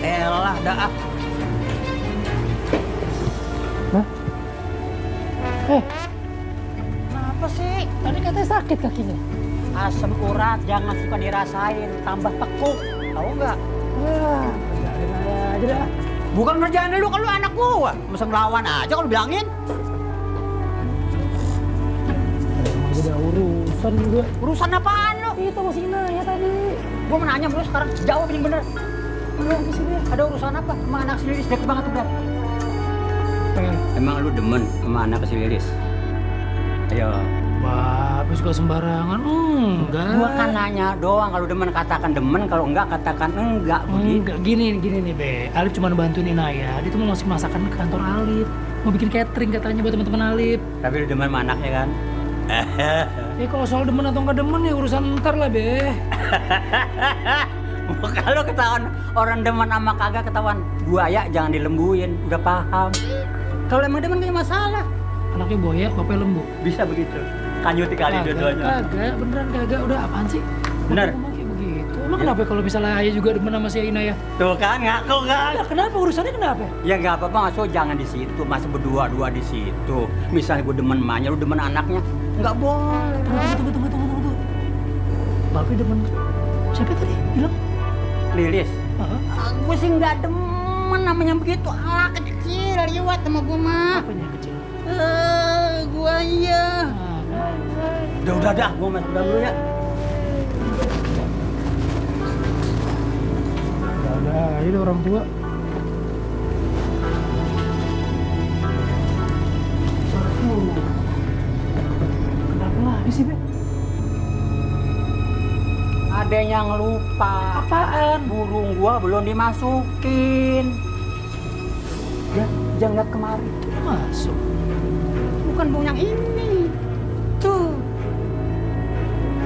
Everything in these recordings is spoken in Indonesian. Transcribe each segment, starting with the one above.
Elah, dah ah. Hah? Kenapa sih? Tadi katanya sakit kakinya. Asam urat jangan suka dirasain, tambah tekuk. Tahu nggak? Kerjain aja dah. Bukan kerjaan lu kalau anak gua. Masa ngelawan aja kalau bilangin. Emang udah urusan juga. Urusan apaan lu? Itu masih nanya tadi. Gua mau nanya lu sekarang, jawab yang bener. Lu sih dia? Ada urusan apa? Sama anak si Lilis deket banget udah. Emang lu demen sama anak si Lilis? Ayo. Bapak suka sembarangan. Enggak. Gua kan nanya doang, kalau demen katakan demen, kalau enggak katakan enggak. Enggak, gini nih Be. Alif cuma bantuin Inaya. Dia tuh mau ngasih masakan ke kantor Alif. Mau bikin catering katanya buat teman-teman Alif. Tapi lu demen sama anaknya kan? Kalau soal demen atau nggak demen ya urusan ntar lah Be. Kalau ketahuan orang demen sama kagak ketahuan buaya jangan dilembuin, udah paham. Kalau emang demen gak masalah. Anaknya buaya, bapaknya lembu. Bisa begitu. Kanyuti kali dua-duanya. Kagak, beneran kagak. Udah apaan sih? Bener. Ngomong kayak begitu. Emang kenapa kalau misalnya Ayah juga demen sama si Inaya? Tuh kan, ngaku kan? Nah, kenapa urusannya kenapa? Ya nggak apa-apa, maksud jangan di situ, masa berdua-dua di situ. Misalnya gue demen emaknya, lu demen anaknya, nggak boleh. Tunggu. Bapak demen siapa tadi? Bilang? Lilis, Heeh. gue sih nggak demen namanya begitu. Alah kecil, liwat sama gue mah. Apanya yang kecil? Gue iya. Udah dah, gue masuk dalam dulu ya. Ada itu orang tua. Kenapa lagi sih, Be? Ada yang lupa. Apaan? Burung gua belum dimasukin. Ya, jangan lihat kemari. Itu udah masuk. Bukan burung yang ini. Tuh.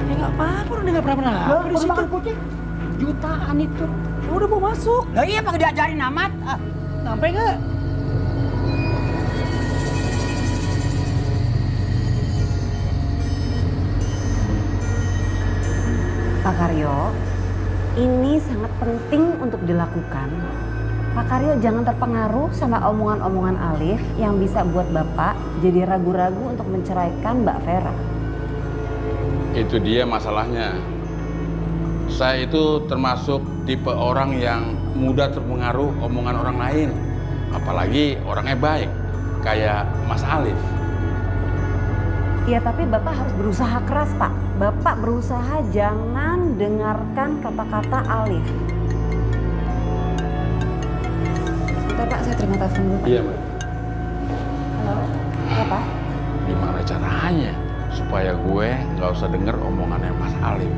Ya nggak apa-apa, udah nggak pernah apa di situ. Makan kucing. Jutaan itu. Ya udah mau masuk. Lah iya pakai diajarin amat. Sampai nggak? Pak Karyo, ini sangat penting untuk dilakukan. Pak Karyo jangan terpengaruh sama omongan-omongan Alif yang bisa buat Bapak jadi ragu-ragu untuk menceraikan Mbak Vera. Itu dia masalahnya. Saya itu termasuk tipe orang yang mudah terpengaruh omongan orang lain. Apalagi orangnya baik, kayak Mas Alif. Ya tapi Bapak harus berusaha keras Pak. Bapak berusaha jangan dengarkan kata-kata Alif. Bentar Pak, saya terima telepon dulu Pak. Iya, Mbak. Halo, ya Pak? Gimana caranya supaya gue nggak usah denger omongannya Mas Alif?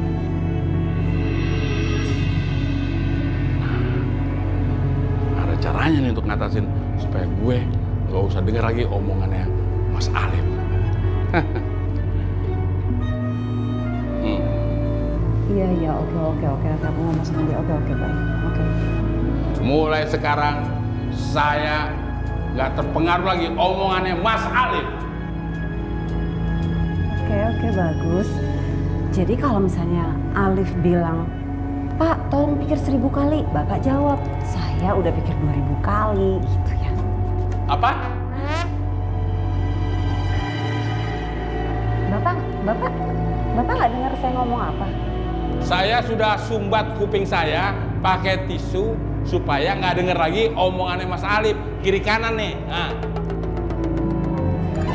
Nah, ada caranya nih untuk ngatasin supaya gue nggak usah denger lagi omongannya Mas Alif. Iya, oke. Nanti aku ngomong sama dia. Oke, baik. Oke. Mulai sekarang saya nggak terpengaruh lagi omongannya Mas Alif. Oke, bagus. Jadi kalau misalnya Alif bilang, Pak, tolong pikir 1000 kali. Bapak jawab, saya udah pikir 2000 kali, gitu ya. Apa? Bapak nggak dengar saya ngomong apa? Saya sudah sumbat kuping saya pakai tisu supaya nggak denger lagi omongannya Mas Alif. Kiri kanan nih. Nah.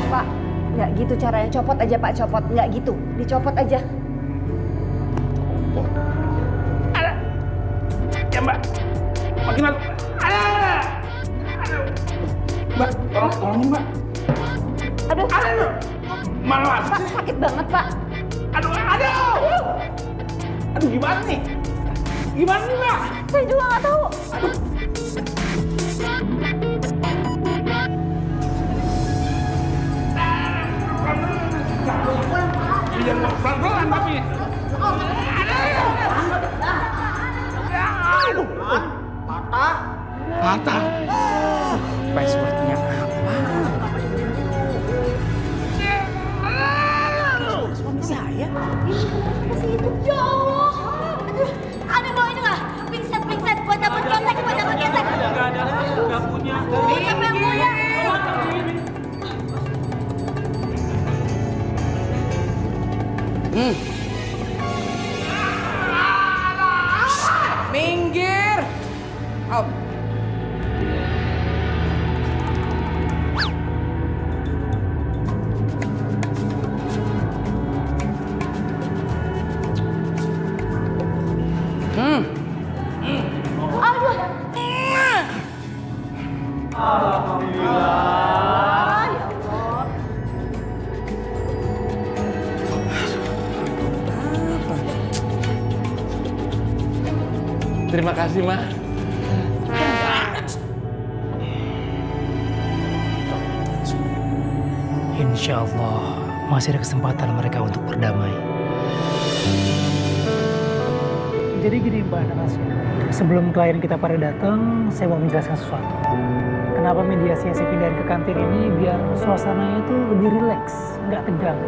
Pak, nggak gitu caranya. Copot aja Pak, copot. Nggak gitu, dicopot aja. Copot. Ada. Ya Mbak. Makin masuk. Ada. Aduh. Mbak, tolongin Mbak. Aduh. Aduh. Malah. Pak, sakit banget Pak. Aduh. Aduh, gimana nih? Gimana nih, Mbak? Saya juga nggak tahu. Aduh. Iya, pelan-pelan tapi. Aduh. Patah. Passwordnya apa? Suami saya. Ya Allah. Aduh, ada bawa ini nggak? Pingset, buat dapet kontak. Minggir. Au. Terima kasih, Ma. Insya Allah masih ada kesempatan mereka untuk berdamai. Jadi gini Mbak Natasha, sebelum klien kita pada datang, saya mau menjelaskan sesuatu. Kenapa mediasi yang saya pindahin ke kantin ini biar suasananya itu lebih rileks, nggak tegang.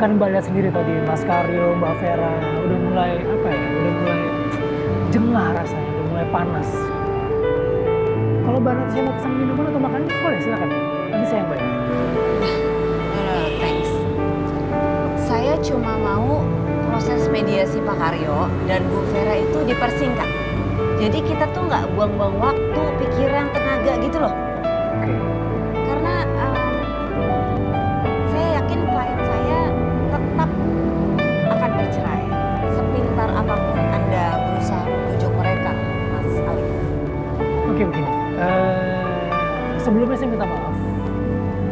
Kan Mbak lihat sendiri tadi Mas Karyo, Mbak Vera udah mulai udah mulai jengah rasanya, udah mulai panas. Kalau Mbak Natasha mau pesan minuman atau makan, boleh silakan. Nanti saya yang bayar. Thanks. Saya cuma mau proses mediasi Pak Karyo dan Bu Vera itu dipersingkat. Jadi kita tuh nggak buang-buang waktu, pikiran, tenaga gitu loh. Oke. Karena saya yakin klien saya tetap akan bercerai. Sepintar apapun Anda berusaha membujuk mereka, Mas Alif. Oke, begini. Sebelumnya saya minta maaf.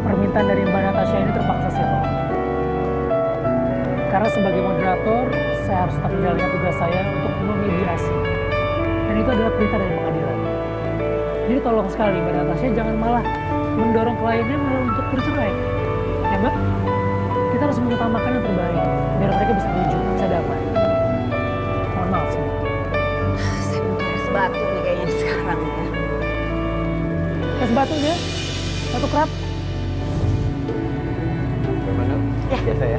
Permintaan dari Mbak Natasha ini terpaksa saya tolak. Karena sebagai moderator, saya harus tetap menjalankan tugas saya untuk memediasi. Dan itu adalah perintah dari pengadilan. Jadi tolong sekali Mbak Natasha jangan malah mendorong kliennya malah untuk bercerai. Ya Mbak? Kita harus mengutamakan yang terbaik biar mereka bisa rujuk, bisa damai. Mohon maaf sih. Saya butuh es batu nih kayaknya sekarang ya. Es batunya, satu kerap. Ya. Biasa ya.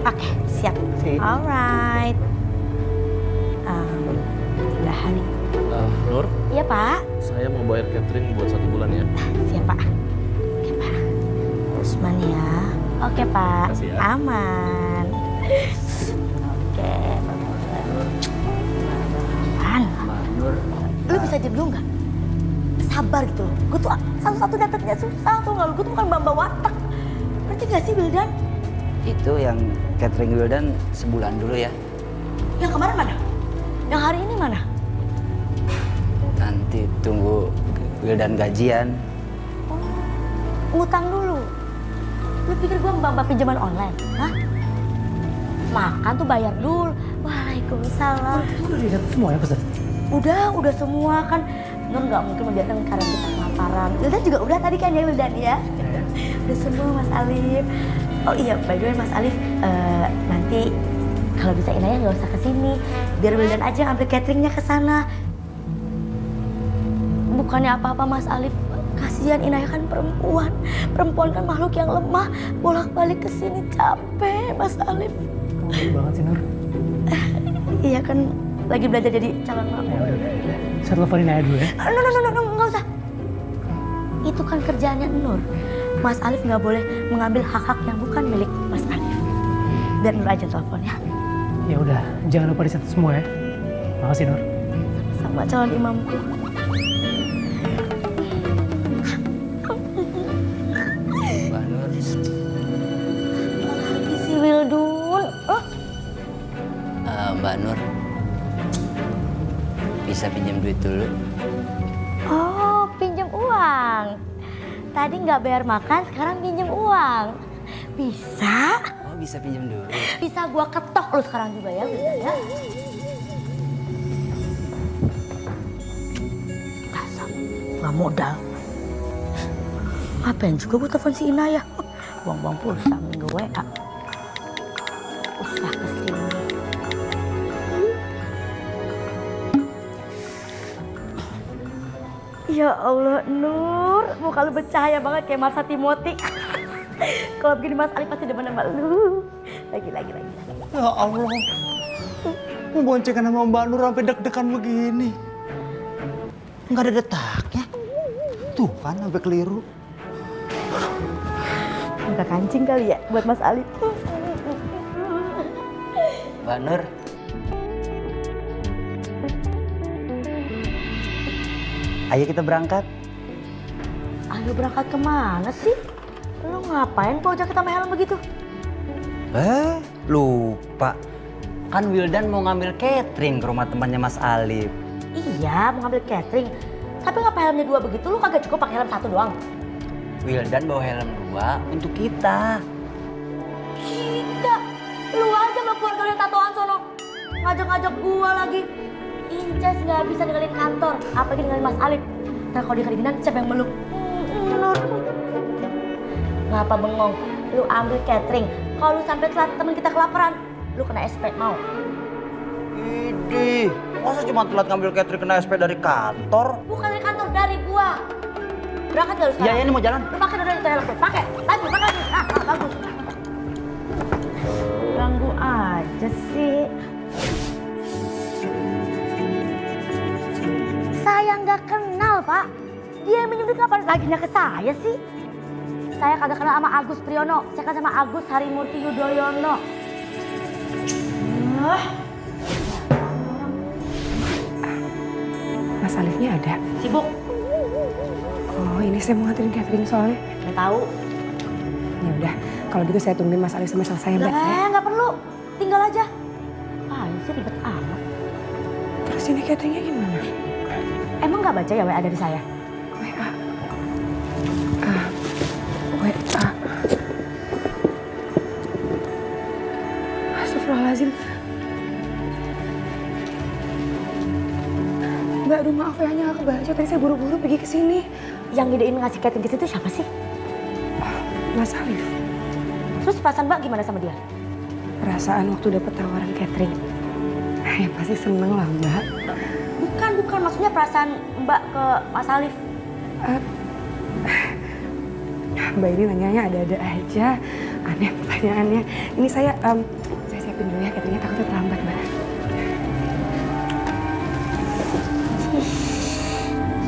Oke, siap. Alright. Udah hari. Nur, Iya Pak. saya mau bayar catering buat 1 bulan ya. Siap Pak. Oke Pak. Usman ya. Oke Pak. Makasih ya. Aman. Oke. Aman. Nur. Lu bisa diam dulu nggak? Sabar gitu loh. Gue tuh satu-satu datatnya susah tuh nggak. Gue tuh bukan mbak watak. Ngerti gak sih Wildan? Itu yang catering Wildan sebulan dulu ya. Yang kemarin mana? Yang hari ini mana? Nanti tunggu Wildan gajian. Ngutang dulu. Lu pikir gue mbak pinjaman online? Hah? Makan tuh bayar dulu. Waalaikumsalam. Udah lihat semua ya pesan? Udah semua kan. Nur nggak mungkin membiarkan karena kita kelaparan. Wildan juga udah tadi kan ya Wildan ya? Udah semua Mas Alif. Oh iya, by the way Mas Alif, nanti kalau bisa Inaya nggak usah kesini. Biar Wildan aja yang ambil cateringnya ke sana. Bukannya apa-apa Mas Alif. Kasihan Inaya kan perempuan. Perempuan kan makhluk yang lemah. Bolak-balik ke sini capek Mas Alif. Kamu baik banget sih Nur. Iya kan lagi belajar jadi calon mama. Ya udah. Saya teleponin aja dulu ya. No, nggak usah. Itu kan kerjaannya Nur. Mas Alif nggak boleh mengambil hak-hak yang bukan milik Mas Alif. Biar Nur aja telepon ya. Ya udah, jangan lupa dicatat semua ya. Makasih Nur. Sama calon imamku. Mbak Nur, Lagi si Wildun. Oh, Mbak Nur, bisa pinjam duit dulu? oh pinjam uang. Tadi nggak bayar makan, sekarang pinjam uang. Bisa? Oh, bisa pinjam dulu. Bisa gua ketok lu sekarang juga ya, Wildan ya. Dasar, nggak modal. Ngapain juga gue telepon si Inaya? Buang-buang pulsa minggu WA. Usah kesini. Ya Allah, Nur. Muka lu bercahaya banget kayak Marsa Timothy. Kalau begini Mas Alif pasti demen sama lu. Lagi. Ya Allah, mau boncengan sama Mbak Nur sampai deg-degan begini. Nggak ada detaknya. Tuh kan sampai keliru. Buka kancing kali ya buat Mas Alif. Mbak Nur, ayo kita berangkat. Ayo berangkat kemana sih? Lu ngapain kok jaket sama helm begitu? Lupa. Kan Wildan mau ngambil catering ke rumah temannya Mas Alif. Iya, mau ngambil catering. Tapi ngapa helmnya 2 begitu? Lu kagak cukup pakai helm 1 doang? Wildan bawa helm 2 untuk kita. Kita? Lu aja sama keluarga lu yang tatoan sono. Ngajak-ngajak gua lagi. Inces nggak bisa ninggalin kantor, apalagi ninggalin Mas Alif. Ntar kalau dia kedinginan, siapa yang meluk? Nur. Ngapa bengong? Lu ambil catering. Kalau lu sampai telat, temen kita kelaparan. Lu kena SP, mau? Idih, masa cuma telat ngambil catering kena SP dari kantor? Bukan dari kantor, dari gua. Berangkat gak lu sekarang? Iya, ini mau jalan. Lu pakai dulu itu helm tuh, pakai. Lagi, pakai lagi. Bagus. Ganggu aja sih. Saya nggak kenal, Pak. Dia yang minjem duit kapan laginya ke saya sih? Saya kagak kenal sama Agus Priyono. Saya kan sama Agus Harimurti Yudhoyono. Mas Alifnya ada? Sibuk. Oh, ini saya mau nganterin catering soalnya. Nggak tahu. Ya udah, kalau gitu saya tungguin Mas Alif sampai selesai ya, Mbak. Nggak perlu. Tinggal aja. Apaan sih ribet amat. Terus ini cateringnya gimana? Emang nggak baca ya WA dari saya? WA. WA. Astagfirullahaladzim. Mbak, aduh maaf ya, nggak kebaca. Tadi saya buru-buru pergi ke sini. Yang ngidein ngasih catering ke situ siapa sih? Mas Alif. Terus perasaan Mbak gimana sama dia? Perasaan waktu dapat tawaran catering. Ya pasti seneng lah, Mbak. Bukan. Maksudnya perasaan Mbak ke Mas Alif. Mbak ini nanyanya ada-ada aja. Aneh pertanyaannya. Ini saya siapin dulu ya cateringnya, takutnya terlambat, Mbak.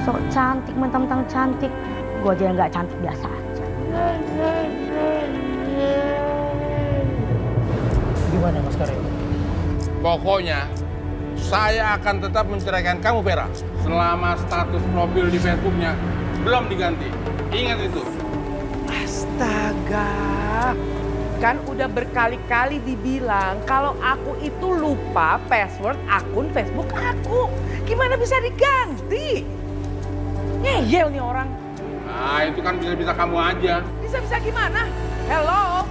Sok cantik, mentang-mentang cantik. Gue aja yang nggak cantik biasa aja. Gimana Mas Karyo? Pokoknya saya akan tetap menceraikan kamu, Vera, selama status profil di Facebooknya belum diganti. Ingat itu. Astaga, kan udah berkali-kali dibilang kalau aku itu lupa password akun Facebook aku. Gimana bisa diganti? Ngeyel nih orang. Nah, itu kan bisa-bisa kamu aja. Bisa-bisa gimana? Hello,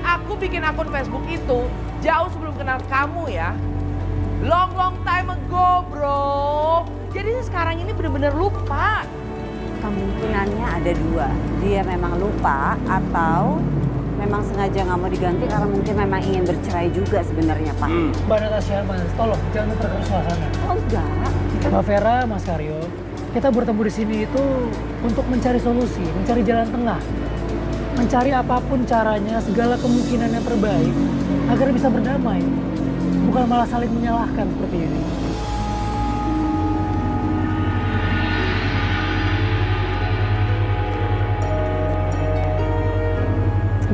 aku bikin akun Facebook itu jauh sebelum kenal kamu ya. Long time ago, bro. Jadi sekarang ini bener-bener lupa. Kemungkinannya ada 2. Dia memang lupa atau memang sengaja nggak mau diganti karena mungkin memang ingin bercerai juga sebenarnya, Pak. Mbak Natasha, Mas, tolong jangan memperkeruh suasana. Oh enggak. Mbak Vera, Mas Karyo, kita bertemu di sini itu untuk mencari solusi, mencari jalan tengah. Mencari apapun caranya, segala kemungkinan yang terbaik agar bisa berdamai. Bukan malah saling menyalahkan seperti ini.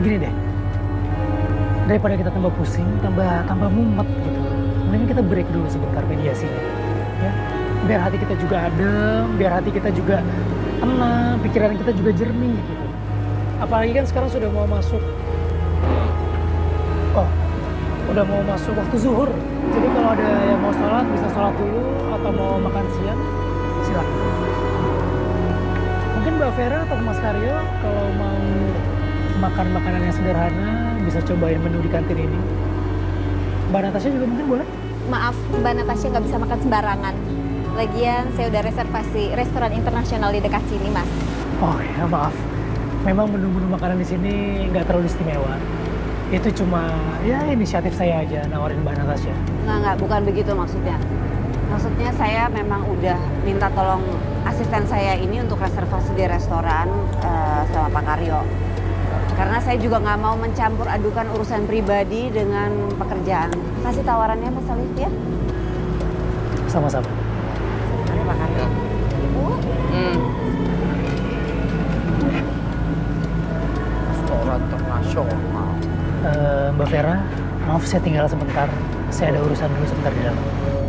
Begini deh, daripada kita tambah pusing, tambah mumet gitu. Mending kita break dulu sebentar mediasinya, ya. Biar hati kita juga adem, biar hati kita juga tenang, pikiran kita juga jernih gitu. Apalagi kan sekarang sudah mau masuk, udah mau masuk waktu zuhur. Jadi kalau ada yang mau sholat bisa sholat dulu, atau mau makan siang silakan. Mungkin Mbak Vera atau Mas Karyo kalau mau makan makanan yang sederhana bisa cobain menu di kantin ini. Mbak Natasha juga mungkin boleh. Maaf, Mbak Natasha nggak bisa makan sembarangan. Lagian saya udah reservasi restoran internasional di dekat sini, Mas. Oh ya maaf, memang menu-menu makanan di sini nggak terlalu istimewa. Itu cuma ya inisiatif saya aja nawarin Mbak Natasha. Enggak, bukan begitu maksudnya. Maksudnya saya memang udah minta tolong asisten saya ini untuk reservasi di restoran sama Pak Karyo. Karena saya juga nggak mau mencampur adukan urusan pribadi dengan pekerjaan. Kasih tawarannya Mas Alif ya. Sama-sama. Mari Pak Karyo. Mbak Vera, maaf saya tinggal sebentar. Saya ada urusan dulu sebentar di dalam.